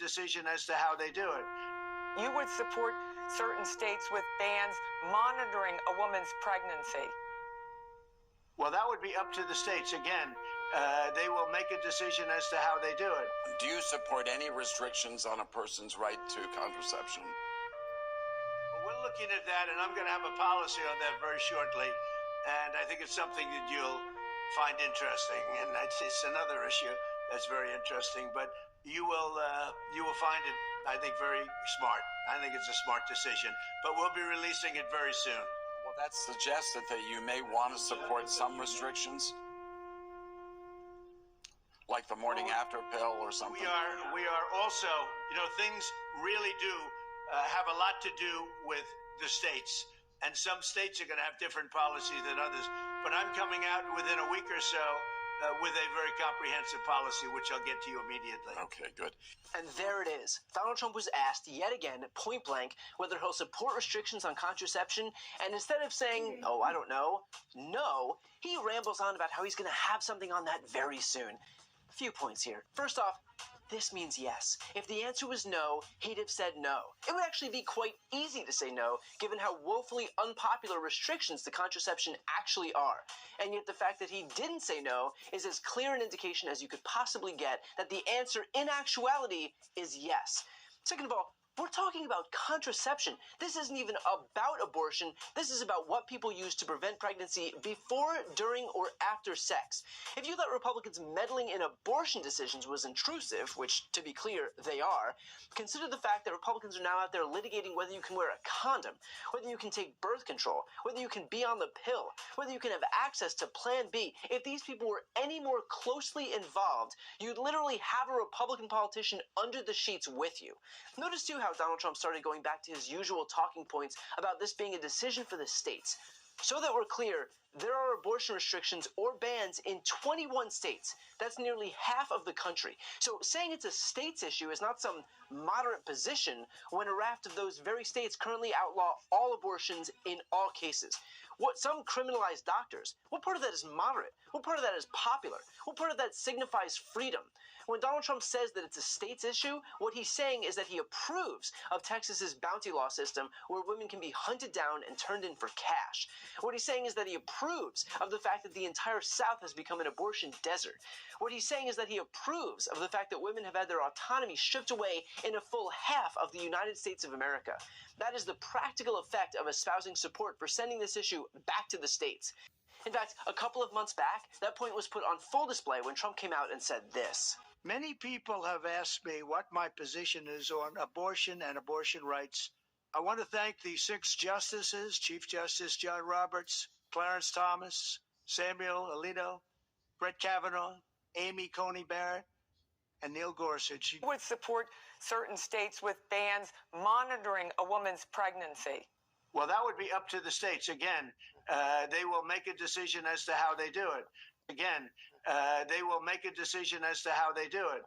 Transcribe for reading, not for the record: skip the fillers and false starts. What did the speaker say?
decision as to how they do it. You would support certain states with bans monitoring a woman's pregnancy. Well, that would be up to the states. Again, they will make a decision as to how they do it. Do you support any restrictions on a person's right to contraception? Well, we're looking at that, and I'm going to have a policy on that very shortly. And I think it's something that you'll find interesting. And it's another issue that's very interesting. But you will find it, I think, very smart. I think it's a smart decision. But we'll be releasing it very soon. Well, that suggested that you may want to support some restrictions, like the morning after pill or something. We are also, things really do have a lot to do with the states. And some states are going to have different policies than others. But I'm coming out within a week or so with a very comprehensive policy, which I'll get to you immediately. Okay, good. And there it is. Donald Trump was asked yet again, point blank, whether he'll support restrictions on contraception. And instead of saying, oh, I don't know, no, he rambles on about how he's going to have something on that very soon. A few points here. First off, this means yes. If the answer was no, he'd have said no. It would actually be quite easy to say no, given how woefully unpopular restrictions to contraception actually are. And yet the fact that he didn't say no is as clear an indication as you could possibly get that the answer in actuality is yes. Second of all, we're talking about contraception. This isn't even about abortion. This is about what people use to prevent pregnancy before, during, or after sex. If you thought Republicans meddling in abortion decisions was intrusive, which, to be clear, they are, consider the fact that Republicans are now out there litigating whether you can wear a condom, whether you can take birth control, whether you can be on the pill, whether you can have access to Plan B. If these people were any more closely involved, you'd literally have a Republican politician under the sheets with you. Notice, too, how Donald Trump started going back to his usual talking points about this being a decision for the states. So that we're clear, there are abortion restrictions or bans in 21 states. That's nearly half of the country. So saying it's a states issue is not some moderate position when a raft of those very states currently outlaw all abortions in all cases. Some criminalize doctors. What part of that is moderate? What part of that is popular? What part of that signifies freedom? When Donald Trump says that it's a states issue, what he's saying is that he approves of Texas's bounty law system where women can be hunted down and turned in for cash. What he's saying is that he approves of the fact that the entire South has become an abortion desert. What he's saying is that he approves of the fact that women have had their autonomy stripped away in a full half of the United States of America. That is the practical effect of espousing support for sending this issue back to the states. In fact, a couple of months back, that point was put on full display when Trump came out and said this. Many people have asked me what my position is on abortion and abortion rights. I want to thank the 6 justices, Chief Justice John Roberts, Clarence Thomas, Samuel Alito, Brett Kavanaugh, Amy Coney Barrett, and Neil Gorsuch. You would support certain states with bans monitoring a woman's pregnancy. Well, that would be up to the states. Again, they will make a decision as to how they do it. Again, they will make a decision as to how they do it.